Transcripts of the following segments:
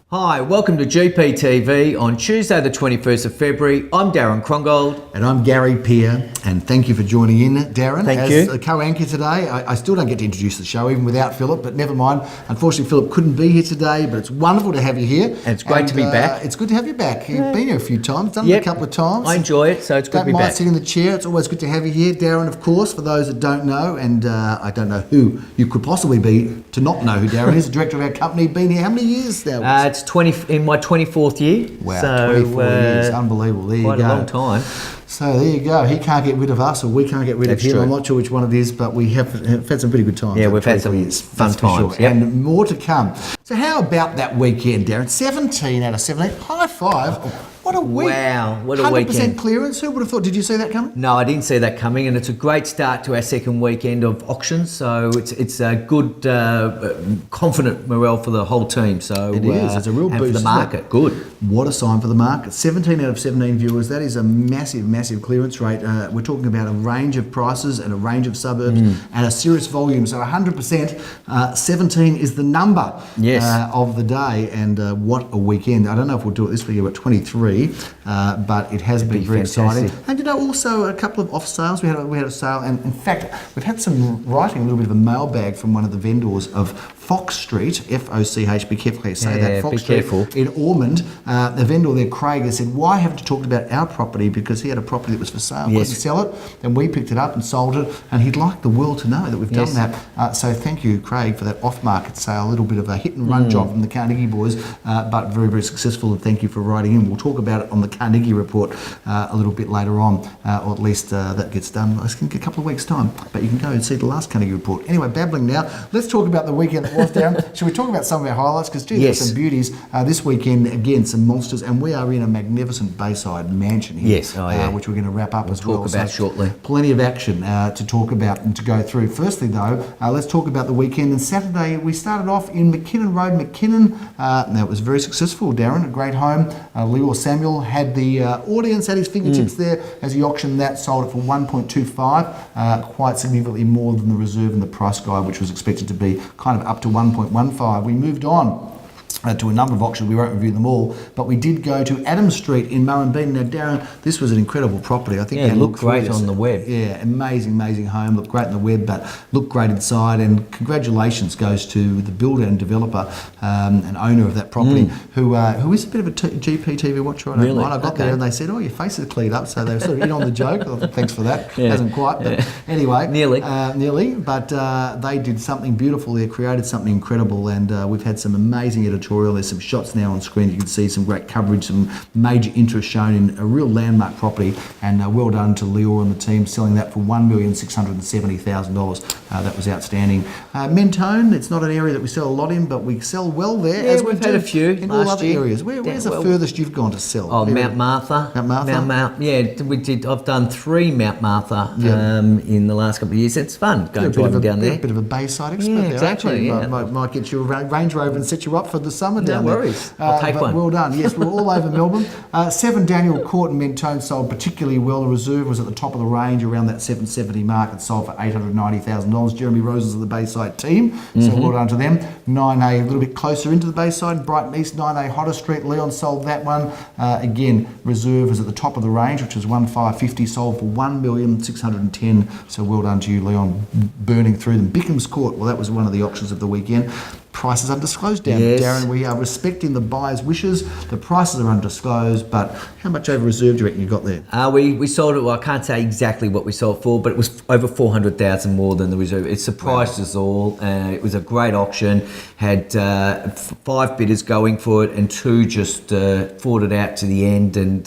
Hi, welcome to GPTV on Tuesday the 21st of February. I'm Darren Krongold. And I'm Gary Peer, and thank you for joining in, Darren. Thank you. As a co-anchor today, I still don't get to introduce the show, even without Philip, but never mind. Unfortunately, Philip couldn't be here today, but it's wonderful to have you here. And it's great to be back. It's good to have you back. You've been here a few times, done it a couple of times. I enjoy it, so it's good to be back. Don't mind sitting in the chair. It's always good to have you here. Darren, of course, for those that don't know, and I don't know who you could possibly be to not know who Darren is, the director of our company. Been here how many years now? It's in my 24th year. Wow, so, 24 years. Unbelievable. There you go. Quite a long time. So there you go. He can't get rid of us, or we can't get rid of him. True. I'm not sure which one it is, but we have had some pretty good times. Yeah, we've had some fun times. Sure. Yep. And more to come. So how about that weekend, Darren? 17 out of 17. High five. What a week. Wow, what a 100% weekend. clearance. Who would have thought? Did you see that coming? No, I didn't see that coming, and it's a great start to our second weekend of auctions. So it's a good, confident morale for the whole team. So it is. It's a real and boost for the market. Good. What a sign for the market. 17 out of 17 viewers. That is a massive, massive clearance rate. We're talking about a range of prices and a range of suburbs and a serious volume. So 100%, 17 is the number of the day. And what a weekend. I don't know if we'll do it this week, but 23. But it has been very exciting. And also a couple of off sales. We had a sale, and in fact, we've had some writing, a little bit of a mailbag from one of the vendors of Fox Street, F-O-C-H, be careful how you say that, Fox Street in Ormond. The vendor there, Craig, has said, why haven't you talked about our property? Because he had a property that was for sale, couldn't sell it, then we picked it up and sold it, and he'd like the world to know that we've done that. So thank you, Craig, for that off-market sale, a little bit of a hit-and-run job from the Carnegie boys, but very, very successful, and thank you for writing in. We'll talk about it on the Carnegie report a little bit later on, or at least that gets done, I think, a couple of weeks' time, but you can go and see the last Carnegie report. Anyway, babbling now, let's talk about the weekend that was, Darren. Shall we talk about some of our highlights? Because, gee, there's some beauties. This weekend, again, some monsters, and we are in a magnificent Bayside mansion here, which we're going to wrap up as well. Talk about shortly. Plenty of action to talk about and to go through. Firstly, though, let's talk about the weekend. And Saturday, we started off in McKinnon Road, McKinnon. Now, it was very successful, Darren, a great home. Leo Samuel had the audience at his fingertips there as he auctioned that, sold it for 1.25, quite significantly more than the reserve and the price guide, which was expected to be kind of up to 1.15. We moved on to a number of auctions. We won't review them all, but we did go to Adam Street in Murrumbidgee. Now, Darren, this was an incredible property. I think it looked great on the web. Yeah, amazing home. Looked great on the web, but looked great inside. And congratulations goes to the builder and developer and owner of that property, who is a bit of a GPTV watcher. I got there and they said, "Oh, your face is cleared up," so they were sort of in on the joke. Thanks for that. Hasn't quite, but anyway, nearly. But they did something beautiful there, created something incredible, and we've had some amazing editorial. There's some shots now on screen. You can see some great coverage, some major interest shown in a real landmark property, and well done to Leo and the team selling that for $1,670,000. That was outstanding. Mentone, it's not an area that we sell a lot in, but we sell well there. Yeah, we've had a few in all other areas. Where's the furthest you've gone to sell? Oh, Mount Martha. We did. I've done 3 Mount Martha in the last couple of years. It's fun going driving down there. A bit of a Bayside expert there, exactly. Might get you a Range Rover and set you up for the summer down there. No worries. I'll take one. Well done. Yes, we're all over Melbourne. 7 Daniel Court in Mentone sold particularly well. The reserve was at the top of the range around that 770 mark. It sold for $890,000. Jeremy Roses of the Bayside team, so well done to them. 9A a little bit closer into the Bayside, Brighton East, 9A Hodder Street. Leon sold that one. Again, reserve was at the top of the range, which was 1,550, sold for $1,610,000. So well done to you, Leon, burning through them. Bickham's Court, well, that was one of the auctions of the weekend. Prices undisclosed, Darren. We are respecting the buyer's wishes. The prices are undisclosed, but how much over reserve do you reckon you got there? We sold it, well, I can't say exactly what we sold for, but it was over $400,000 more than the reserve. It surprised us all. It was a great auction. Had 5 bidders going for it, and 2 just fought it out to the end. And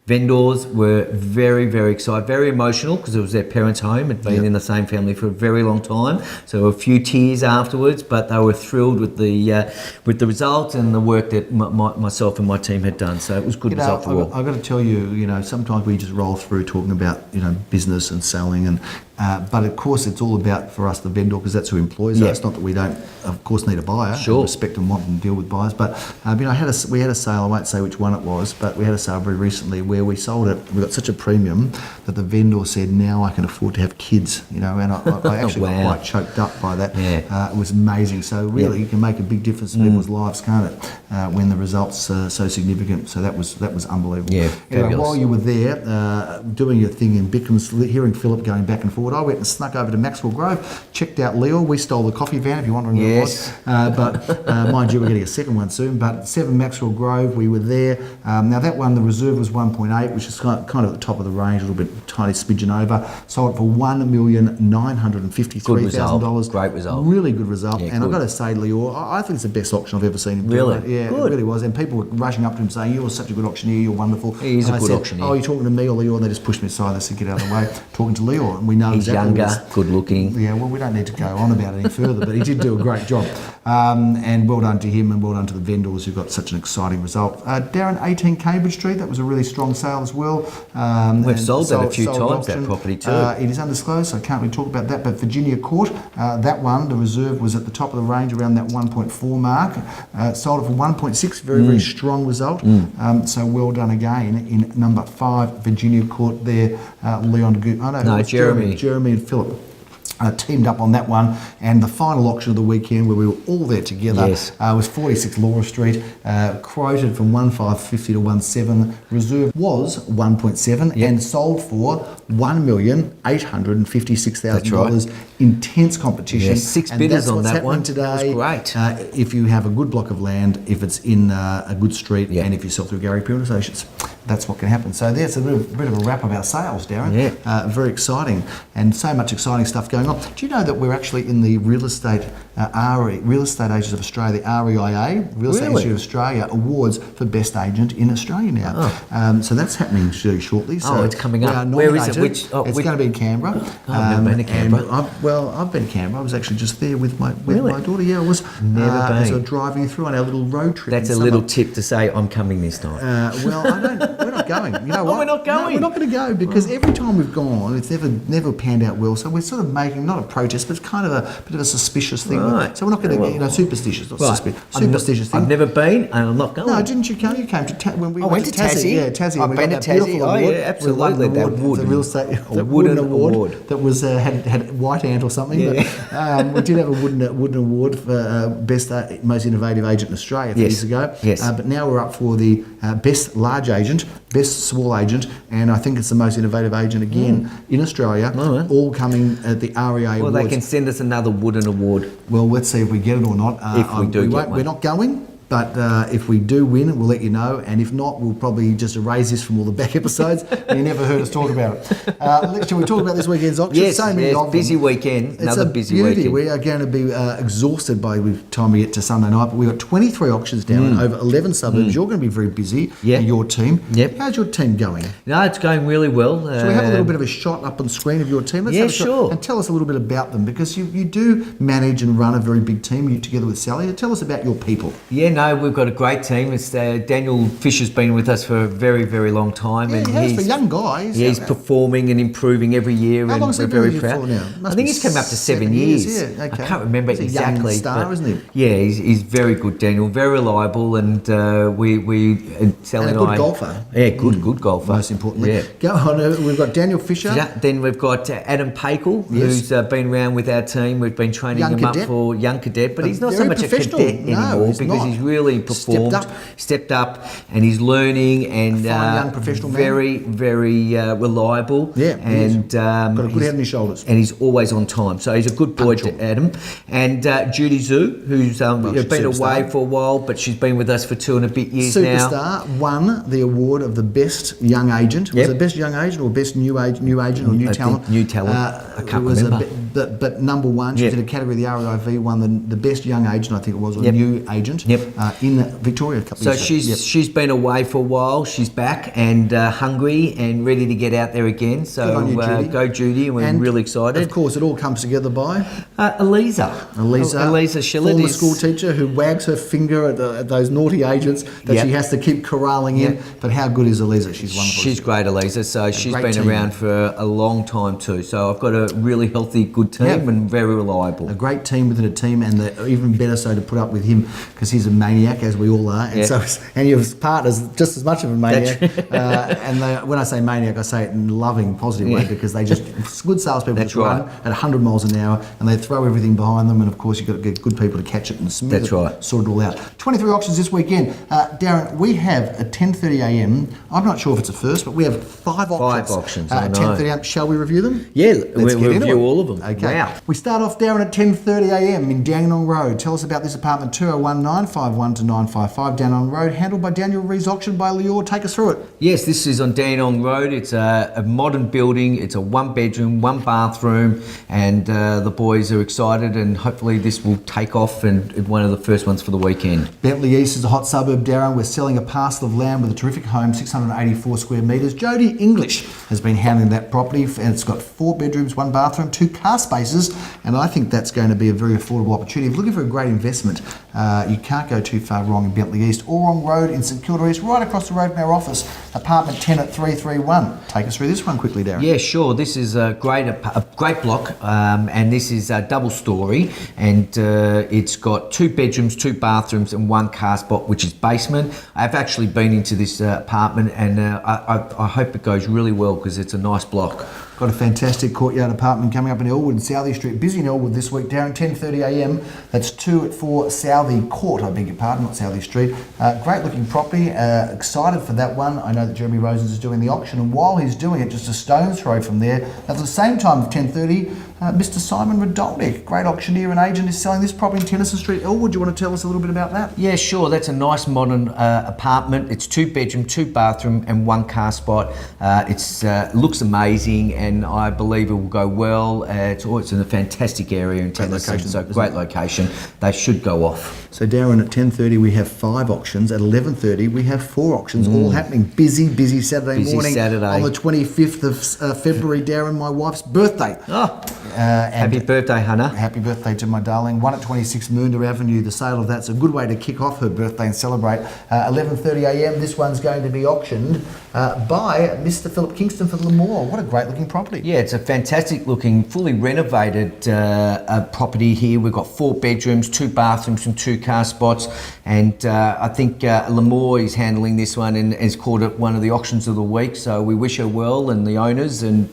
vendors were very, very excited, very emotional, because it was their parents' home. Had been in the same family for a very long time. So a few tears afterwards, but they were thrilled with the result and the work that myself and my team had done. So it was a good result for all. I've got to tell you, sometimes we just roll through talking about, business and selling, and But of course, it's all about for us the vendor because that's who employs us. Not that we don't, of course, need a buyer. Sure. Respect and want and deal with buyers. But we had a sale. I won't say which one it was, but we had a sale very recently where we sold it. We got such a premium that the vendor said, "Now I can afford to have kids." And I actually got quite choked up by that. Yeah. It was amazing. So really, it can make a big difference in people's lives, can't it? When the results are so significant. So that was unbelievable. Yeah. Anyway, while you were there doing your thing in Bickham's, hearing Philip going back and forward, I went and snuck over to Maxwell Grove, checked out Leo. We stole the coffee van, if you're wondering where it was. But mind you, we're getting a second one soon. But 7 Maxwell Grove, we were there. Now that one, the reserve was 1.8, which is kind of at the top of the range, a little bit tiny smidgen over. Sold it for $1,953,000. Great result. Really good result. Yeah, and I've got to say, Leo, I think it's the best auction I've ever seen him do. Really? Yeah, Good. it really was. And people were rushing up to him saying, "You're such a good auctioneer, you're wonderful." He is and a good said, auctioneer. "Oh, you're talking to me or Leo?" And they just pushed me aside. They said, "Get out of the way." Talking to Leo, and we know He's exactly younger, good looking. Yeah, well, we don't need to go on about it any further, but he did do a great job. And well done to him and well done to the vendors who got such an exciting result. Darren, 18 Cambridge Street, that was a really strong sale as well. We've sold that a few times, auction. that property too. It is undisclosed, so I can't really talk about that. But Virginia Court, that one, the reserve was at the top of the range around that 1.4 mark. Sold it for 1.6, very strong result. So well done again in number 5, Virginia Court there. Jeremy and Philip. Teamed up on that one, and the final auction of the weekend where we were all there together was 46 Laura Street, quoted from 1,550 to 1,700. Reserve was 1.7 and sold for $1,856,000. Right. Intense competition. 6 and bidders that's on what's that happening one. today. That was great. If you have a good block of land, if it's in a good street, and if you sell through Gary Priorisations, that's what can happen. So there's a bit of a wrap of our sales, Darren. Yeah. Very exciting, and so much exciting stuff going on. Do you know that we're actually in the Real Estate Real Estate Agents of Australia, the REIA, Real Estate Institute of Australia Awards for Best Agent in Australia now. So that's happening shortly. So it's coming up. Where is it? It's going to be in Canberra. I've never been to Canberra. I've been to Canberra. I was actually just there with my daughter. Yeah, I was. Never been. So driving through on our little road trip. That's a little tip to say I'm coming this time. Well, we're not going. You know what? We're not going. No, we're not going to go because every time we've gone, it's never panned out well. So we're sort of making not a protest, but it's kind of a bit of a suspicious thing. Right. So we're not going to, superstitious, not superstitious thing. I've never been, and I'm not going. No, didn't you come? You came to when we went to Tassie. Yeah, Tassie. I've been to Tassie. Oh, yeah, absolutely. The real estate wooden award that was had white ant or something. Yeah. But we did have a wooden award for best most innovative agent in Australia a few years ago. Yes. But now we're up for the best large agent, best small agent, and I think it's the most innovative agent again in Australia. All coming at the REA Awards. Well, they can send us another wooden award. Well, let's see if we get it or not. If we do get one. We're not going. But if we do win, we'll let you know. And if not, we'll probably just erase this from all the back episodes. And you never heard us talk about it. Shall we talk about this weekend's auction? Yes, busy weekend. Another busy weekend. We are going to be exhausted by the time we get to Sunday night. But we've got 23 auctions down over 11 suburbs. You're going to be very busy. Your team. Yep. How's your team going? No, it's going really well. Shall we have a little bit of a shot up on screen of your team? Let's have a shot. Sure. And tell us a little bit about them because you do manage and run a very big team together with Sally. Tell us about your people. Yeah, no, we've got a great team. It's Daniel Fisher's been with us for a very, very long time. Yeah, and he has for young guys. He's performing and improving every year. How long has he been with you for now? I think he's come up to 7 years. Yeah, okay. I can't remember He's exactly. A young star, isn't he? Yeah, he's very good, Daniel. Very reliable, and Sally and a good golfer. Yeah, good golfer. Most importantly. Yeah. Go on. We've got Daniel Fisher. Then we've got Adam Pakel, who's been around with our team. We've been training him up for young cadet, but he's not so much a cadet anymore because he's really performed, stepped up, and he's learning and young professional very, very reliable. Yeah, and got a good head on his shoulders, and he's always on time. So he's a good boy, Adam. And Judy Zhu, who's been away for a while, but she's been with us for 2 and a bit years now. Superstar won the award of the best young agent. Was it best young agent or best new agent or new talent? New talent. I can't remember. But number one, she did a category of the REIV, won the best young agent, I think it was, or new agent. Yep. in Victoria a couple So of years ago. she's been away for a while. She's back and hungry and ready to get out there again. So Good on you, Judy. go Judy, and we're And, really excited. Of course, it all comes together by Elisa Schiller, former school teacher who wags her finger at those naughty agents that Yep. she has to keep corralling in. Yep. But how good is Elisa? She's wonderful. She's great, Elisa. So she's great been team. around for a long time too. So I've got a really healthy, good team Yep. and very reliable. A great team within a team, and even better so to put up with him because he's a maniac, as we all are, and Yeah. and your partner's just as much of a maniac. When I say maniac, I say it in a loving, positive way because they just good salespeople That's just run right. at 100 miles an hour, and they throw everything behind them. And of course, you've got to get good people to catch it and smooth That's it, right. sort it all out. 23 auctions this weekend, Darren. We have at 10:30 a.m. I'm not sure if it's a first, but we have five auctions. I At know. 10:30 a.m. Shall we review them? Yeah, Let's we'll get into review it. all of them. Okay. Wow. We start off, Darren, at 10:30 a.m. in Dandenong Road. Tell us about this apartment, 201 951 to 955 Dandenong Road, handled by Daniel Rees, auctioned by Lior. Take us through it. Yes, this is on Dandenong Road. It's a modern building. It's a one bedroom, one bathroom, and the boys are excited, and hopefully this will take off and one of the first ones for the weekend. Bentley East is a hot suburb, Darren. We're selling a parcel of land with a terrific home, 684 square metres. Jodie English has been handling that property, and it's got 4 bedrooms, 1 bathroom, 2 car spaces, and I think that's going to be a very affordable opportunity. If you're looking for a great investment, you can't go too far wrong in Bentley East. Orrong Road in St Kilda East, right across the road from our office, apartment 10 at 331. Take us through this one quickly, Darren. Yeah, sure. This is a great block, and this is a double story, and it's got 2 bedrooms, 2 bathrooms, and 1 car spot, which is basement. I've actually been into this apartment, and I hope it goes really well because it's a nice block. Got a fantastic courtyard apartment coming up in Elwood and Southey Street. Busy in Elwood this week, Darren, 10:30 a.m. That's 2 at 4 Southey Court, I beg your pardon, not Southey Street. Great looking property, excited for that one. I know that Jeremy Rosens is doing the auction, and while he's doing it, just a stone's throw from there, at the same time of 10:30, Mr. Simon Radolnik, great auctioneer and agent, is selling this property in Tennyson Street, Elwood. Do you want to tell us a little bit about that? Yeah, sure. That's a nice modern apartment. It's 2 bedroom, 2 bathroom, and 1 car spot. It's looks amazing, and I believe it will go well. It's in a fantastic area in Tennyson, location, so isn't great it? location. They should go off. So Darren, at 10:30 we have 5 auctions. At 11:30 we have 4 auctions, all happening. Busy Saturday Busy morning. Saturday. On the 25th of February, Darren, my wife's birthday. Oh, And happy birthday, Hannah. happy birthday to my darling. 1 at 26 Moonda Avenue. The sale of that's a good way to kick off her birthday and celebrate. 11:30 a.m. This one's going to be auctioned by Mr. Philip Kingston for Lemoore. What a great looking property. Yeah, it's a fantastic looking, fully renovated property here. We've got 4 bedrooms, 2 bathrooms and 2 car spots. And I think Lemoore is handling this one and has called it one of the auctions of the week. So we wish her well and the owners, and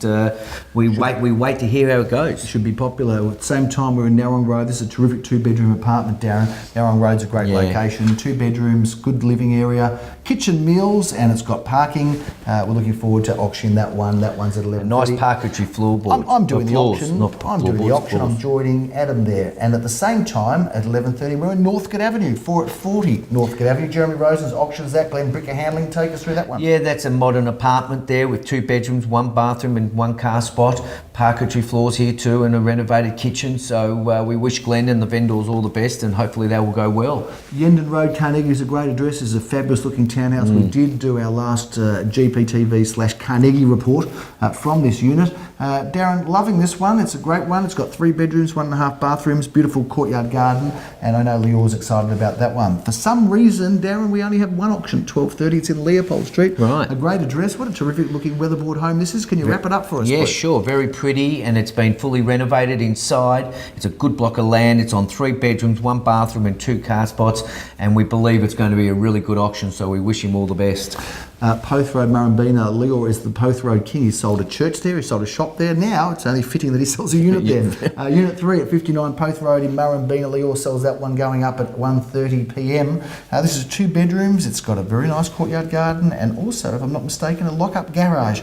we wait to hear how it goes. Should be popular. At the same time, we're in Narrong Road. This is a terrific 2-bedroom apartment, Darren. Narrong Road's a great Yeah. location. 2 bedrooms, good living area, kitchen, meals, and it's got parking. We're looking forward to auctioning that one. That one's at 11:30. Nice parquetry floorboards. I'm doing the Floors, auction. not I'm doing the floorboards, auction. I'm floors. joining Adam there. And at the same time, at 11:30, we're in Northcote Avenue, 4 at 40 Northcote Avenue. Jeremy Rosen's auctions that. Glenn Bricker handling. Take us through that one. Yeah, that's a modern apartment there with 2 bedrooms, 1 bathroom and 1 car spot. Parquetry floors here too, and a renovated kitchen. So we wish Glenn and the vendors all the best, and hopefully they will go well. Yendon Road, Carnegie is a great address. It's a fabulous looking townhouse. We did do our last GPTV/Carnegie report from this unit. Darren, loving this one. It's a great one. It's got 3 bedrooms, 1.5 bathrooms, beautiful courtyard garden, and I know Leor's excited about that one. For some reason, Darren, we only have one auction at 12:30. It's in Leopold Street. Right. A great address. What a terrific looking weatherboard home this is. Can you wrap it up for us, Yeah, please? sure. Very pretty, and it's been fully renovated inside. It's a good block of land. It's on 3 bedrooms, 1 bathroom and 2 car spots, and we believe it's going to be a really good auction, so we wish him all the best. Poth Road, Murrumbina. Leor is the Poth Road king. He sold a church there. He sold a shop there. Now it's only fitting that he sells a unit there. Unit 3 at 59 Poth Road in Murrumbina. Leor sells that one going up at 1:30 p.m. This is 2 bedrooms. It's got a very nice courtyard garden and also, if I'm not mistaken, a lock-up garage,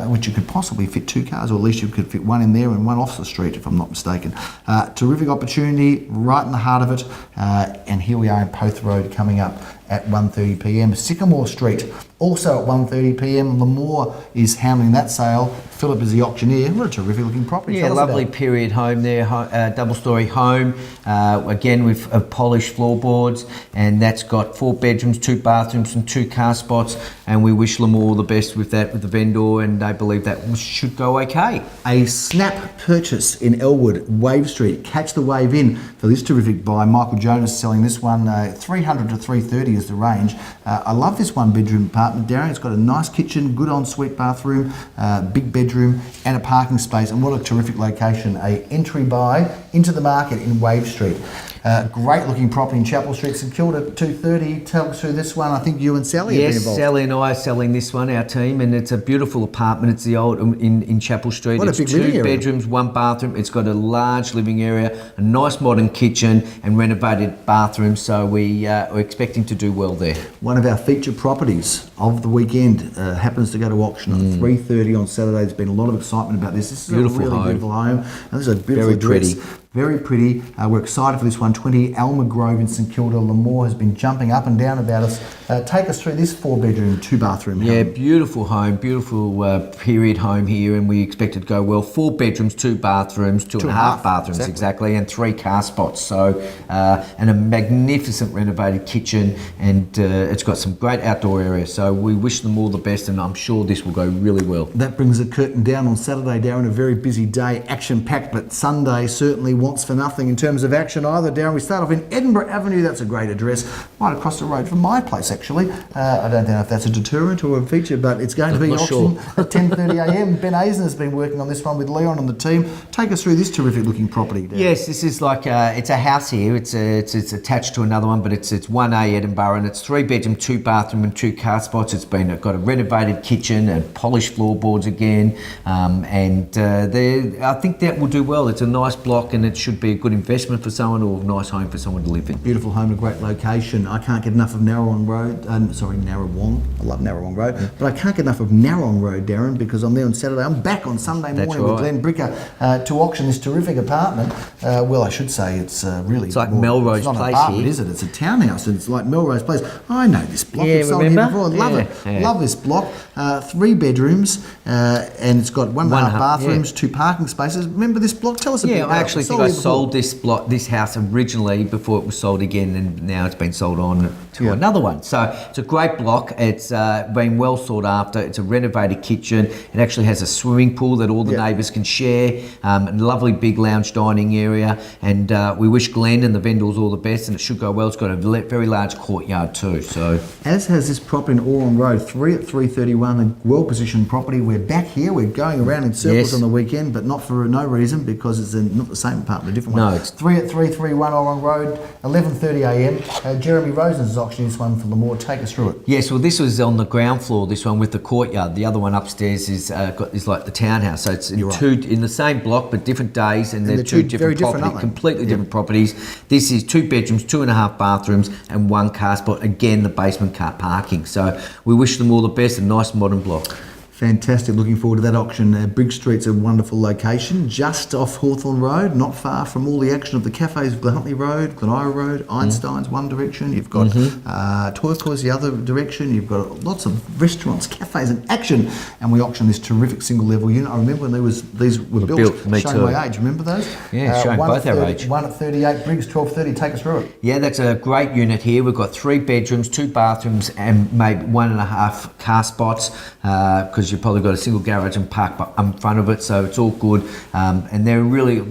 which you could possibly fit 2 cars, or at least you could fit one in there and one off the street, if I'm not mistaken. Terrific opportunity right in the heart of it. And here we are in Poth Road coming up at 1:30 p.m. Sycamore Street, also at 1:30 p.m. Lemoore is handling that sale. Philip is the auctioneer. What a terrific looking property. Yeah, Tell us lovely about it. period home there, double-storey home, again with polished floorboards, and that's got 4 bedrooms, 2 bathrooms and 2 car spots, and we wish them all the best with that, with the vendor, and they believe that should go okay. A snap purchase in Elwood, Wave Street. Catch the wave in for this terrific buy. Michael Jonas selling this one, 300 to 330 is the range. I love this 1-bedroom apartment, Darren. It's got a nice kitchen, good ensuite bathroom, big bedroom and a parking space, and what a terrific location. A entry buy into the market in Wave Street. Great looking property in Chapel Street, St Kilda, 230. Tell us through this one. I think you and Sally have been Yes, involved. Sally and I are selling this one, our team, and it's a beautiful apartment. It's the old in Chapel Street. What a It's big 2 living area. bedrooms, 1 bathroom. It's got a large living area, a nice modern kitchen, and renovated bathroom. So we're expecting to do well there. One of our featured properties of the weekend happens to go to auction at 3:30 on Saturday. There's been a lot of excitement about this. This is Beautiful a really home. beautiful home. And this is a beautiful Very address. pretty. Very pretty. We're excited for this one. 20 Alma Grove in St Kilda. Lemoore has been jumping up and down about us. Take us through this 4-bedroom, 2-bathroom Yeah, home. beautiful home, beautiful period home here, and we expect it to go well. 4 bedrooms, 2 bathrooms, 2.5 bathrooms exactly, and 3 car spots. So, and a magnificent renovated kitchen, and it's got some great outdoor area. So we wish them all the best, and I'm sure this will go really well. That brings the curtain down on Saturday, Darren. A very busy day, action-packed, but Sunday certainly wants for nothing in terms of action either, Darren. We start off in Edinburgh Avenue. That's a great address, right across the road from my place, actually. I don't know if that's a deterrent or a feature, but it's going to be Not auction sure. at 10:30 a.m. Ben Eisen has been working on this one with Leon and the team. Take us through this terrific-looking property, Darren. Yes, this is like it's a house here. It's attached to another one, but it's 1A Edinburgh, and it's 3 bedroom, 2 bathroom, and 2 car spots. It's got a renovated kitchen and polished floorboards again, and I think that will do well. It's a nice block, and it should be a good investment for someone, or a nice home for someone to live in. Beautiful home, a great location. I can't get enough of Narrawong Road. Narrawong. I love Narrawong Road, but I can't get enough of Narrawong Road, Darren, because I'm there on Saturday. I'm back on Sunday That's morning with right. Glenn Bricker to auction this terrific apartment. Well, I should say it's really. It's like Melrose it's not Place an apartment, here. is it? It's a townhouse, and it's like Melrose Place. I know this block. Yeah, I've sold remember? here before. I love Yeah, it. yeah. Love this block. 3 bedrooms, and it's got 1.5 yeah. bathrooms, 2 parking spaces. Remember this block? Tell us a bit Yeah, about I it. actually think Sold I here before. sold this house originally before it was sold again, and now it's been sold on to another one. So it's a great block. It's been well sought after. It's a renovated kitchen. It actually has a swimming pool that all the neighbours can share, a lovely big lounge dining area, and we wish Glenn and the vendors all the best, and it should go well. It's got a very large courtyard too. So As has this property in Oran Road, 3 at 331, a well-positioned property. We're back here. We're going around in circles Yes. on the weekend, but not for no reason, because it's not the same apartment, a different one. No, it's 3 at 331 Oran Road, 11:30 a.m. Jeremy Rosen's auctioning this one for Lemoore. Take us through it. yes, well, this was on the ground floor. This one with the courtyard. The other one upstairs is like the townhouse. So it's You're in the same block, but different days, and they're they're 2 very different different, properties, aren't they? completely different properties. This is 2 bedrooms, 2.5 bathrooms, and 1 car spot. Again, the basement car parking. So we wish them all the best. A nice modern block. Fantastic. Looking forward to that auction. Brigg Street's a wonderful location, just off Hawthorn Road, not far from all the action of the cafes of Glenhuntly Road, Glen Ira Road, Einstein's one direction. You've got Turquoise the other direction. You've got lots of restaurants, cafes and action. And we auctioned this terrific single level unit. I remember when these were built, me showing too. my age. Remember those? Yeah, showing one both at our 30 age. One at 38, Briggs 1230. Take us through it. Yeah, that's a great unit here. We've got 3 bedrooms, 2 bathrooms, and maybe 1.5 car spots, because you've probably got a single garage and park in front of it, so it's all good. And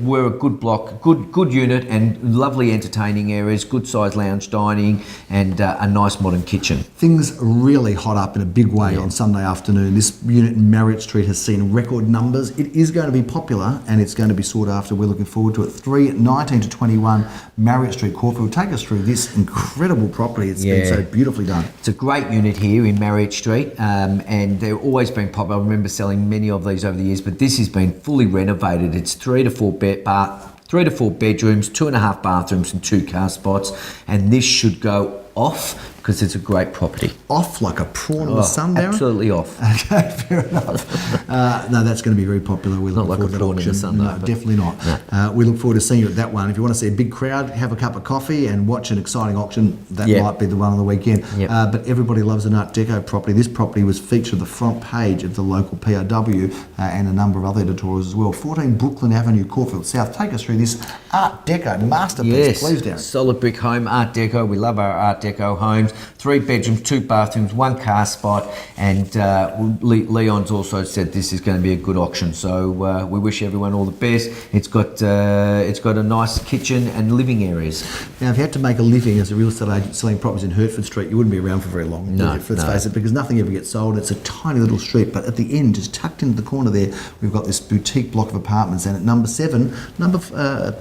we're a good block, good unit, and lovely entertaining areas, good sized lounge dining, and a nice modern kitchen. Things really hot up in a big way on Sunday afternoon. This unit in Marriott Street has seen record numbers. It is going to be popular, and it's going to be sought after. We're looking forward to it. 319 to 21 Marriott Street, Caulfield. Take us through this incredible property. It's been so beautifully done. It's a great unit here in Marriott Street, and they've always been popular. I remember selling many of these over the years, but this has been fully renovated. It's 3 to 4 bedrooms, 2.5 bathrooms, and 2 car spots, and this should go off because it's a great property. Off like a prawn in the sun, Darren? Absolutely off. Okay, fair enough. No, that's going to be very popular. We're looking like forward a to that prawn in the auction. sun, though, No, but- definitely not. We look forward to seeing you at that one. If you want to see a big crowd, have a cup of coffee and watch an exciting auction, that Yep. might be the one on the weekend. Yep. But everybody loves an Art Deco property. This property was featured on the front page of the local POW and a number of other editorials as well. 14 Brooklyn Avenue, Caulfield South. Take us through this Art Deco masterpiece, Yes, please, Darren. solid brick home, Art Deco. We love our Art Deco homes. 3 bedrooms, 2 bathrooms, 1 car spot, and Leon's also said this is going to be a good auction. So we wish everyone all the best. It's got a nice kitchen and living areas. Now, if you had to make a living as a real estate agent selling properties in Hertford Street, you wouldn't be around for very long. No, would you? Let's no. face it, because nothing ever gets sold. It's a tiny little street, but at the end, just tucked into the corner there, we've got this boutique block of apartments. And at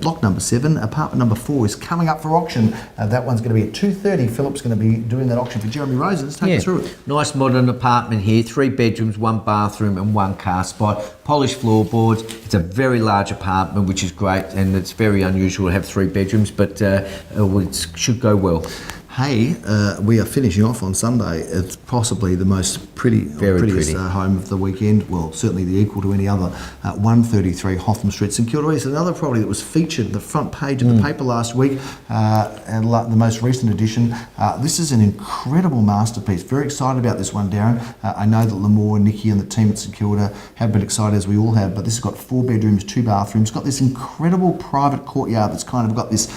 block number 7, apartment number 4 is coming up for auction. That one's going to be at 2:30. Philip's going to be doing that auction for Jeremy Rosens. Take us through it. Nice modern apartment here, 3 bedrooms, 1 bathroom and 1 car spot, polished floorboards. It's a very large apartment, which is great, and it's very unusual to have 3 bedrooms, but it should go well. Hey, we are finishing off on Sunday. It's possibly the most prettiest pretty. home of the weekend. Well, certainly the equal to any other. 133 Hotham Street, St Kilda East. Another property that was featured the front page of the paper last week, and the most recent edition. This is an incredible masterpiece. Very excited about this one, Darren. I know that Lamore, Nikki, and the team at St Kilda have been excited, as we all have. But this has got 4 bedrooms, 2 bathrooms. Got this incredible private courtyard that's kind of got this.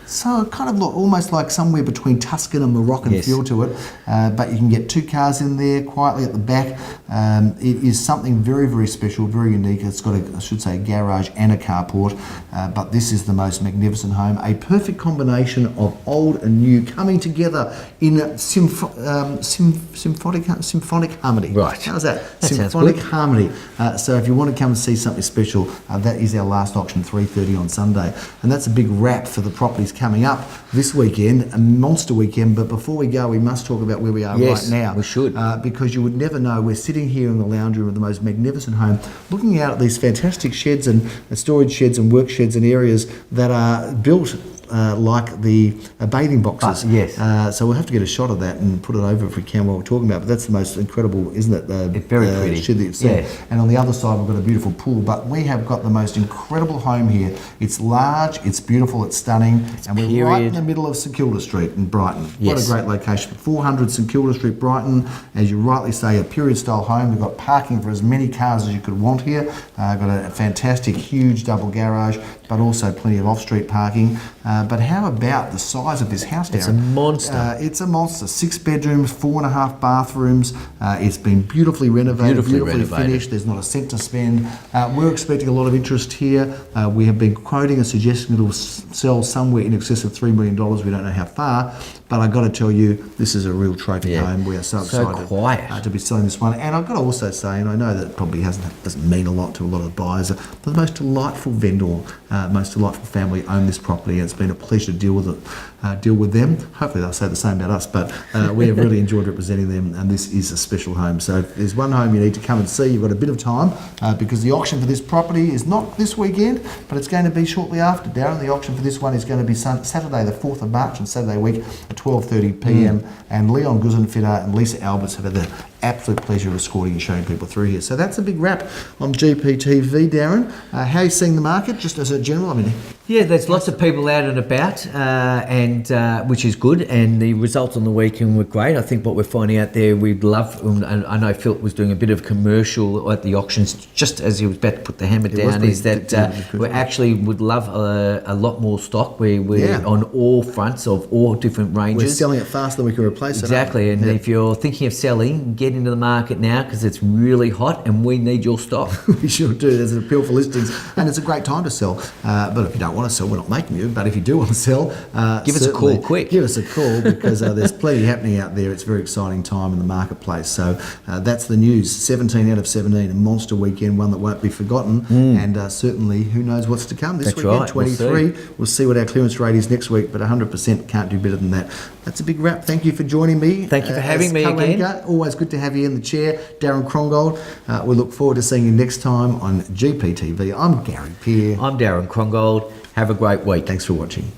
So kind of almost like somewhere between Tuscan and Moroccan Yes. feel to it, but you can get 2 cars in there quietly at the back. It is something very, very special, very unique. It's got a garage and a carport, but this is the most magnificent home. A perfect combination of old and new coming together in symphonic harmony. Right. How's that? That sounds Symphonic good. harmony. So if you want to come and see something special, that is our last auction, 3:30 on Sunday, and that's a big wrap for the properties coming up this weekend, a monster weekend. But before we go, we must talk about where we are Yes, right now. we should. Because you would never know. We're sitting here in the lounge room of the most magnificent home, looking out at these fantastic sheds and storage sheds and work sheds and areas that are built like the bathing boxes. Yes. So we'll have to get a shot of that and put it over if we can while we're talking about it. But that's the most incredible, isn't it? It's very pretty. Shed that you've seen. Yes. And on the other side, we've got a beautiful pool. But we have got the most incredible home here. It's large, it's beautiful, it's stunning. And we're right in the middle of St Kilda Street in Brighton. What a Yes. great location. 400 St Kilda Street, Brighton. As you rightly say, a period style home. We've got parking for as many cars as you could want here. Got a fantastic, huge double garage, but also plenty of off-street parking. But how about the size of this house, Darren? It's a monster. It's a monster. 6 bedrooms, 4.5 bathrooms. It's been beautifully renovated, beautifully finished. There's not a cent to spend. We're expecting a lot of interest here. We have been quoting and suggesting it'll sell somewhere in excess of $3 million. We don't know how far, but I've got to tell you, this is a real trophy home. We are so excited quiet. to be selling this one. And I've got to also say, and I know that probably doesn't mean a lot to a lot of the buyers, the most delightful vendor, most delightful family own this property, and it's been a pleasure to deal with them. Hopefully they'll say the same about us, but we have really enjoyed representing them, and this is a special home. So if there's one home you need to come and see, you've got a bit of time, because the auction for this property is not this weekend, but it's going to be shortly after, Darren. The auction for this one is going to be Saturday the 4th of March and Saturday week at 12:30 p.m. And Leon Guzenfitter and Lisa Alberts have had the absolute pleasure of escorting and showing people through here. So that's a big wrap on GPTV, Darren. How are you seeing the market, just as a general? I mean, Yeah, there's lots of people out and about, and which is good, and the results on the weekend were great. I think what we're finding out there, we'd love, and I know Philip was doing a bit of commercial at the auctions just as he was about to put the hammer down, is that we actually would love a lot more stock. We're on all fronts of all different ranges. we're selling it faster than we can replace it. Exactly, and if you're thinking of selling, get into the market now because it's really hot and we need your stock. We sure do. There's an appeal for listings, and it's a great time to sell. But if you don't want to sell, we're not making you. But if you do want to sell, Give us a call quick. Give us a call, because there's plenty happening out there. It's a very exciting time in the marketplace. So that's the news. 17 out of 17, a monster weekend, one that won't be forgotten. And certainly, who knows what's to come this That's weekend? right, 23. We'll see what our clearance rate is next week, but 100% can't do better than that. That's a big wrap. Thank you for joining me. Thank you for having me again. Always good to have you in the chair, Darren Krongold. We look forward to seeing you next time on GPTV. I'm Gary Peer. I'm Darren Krongold. Have a great week. Thanks for watching.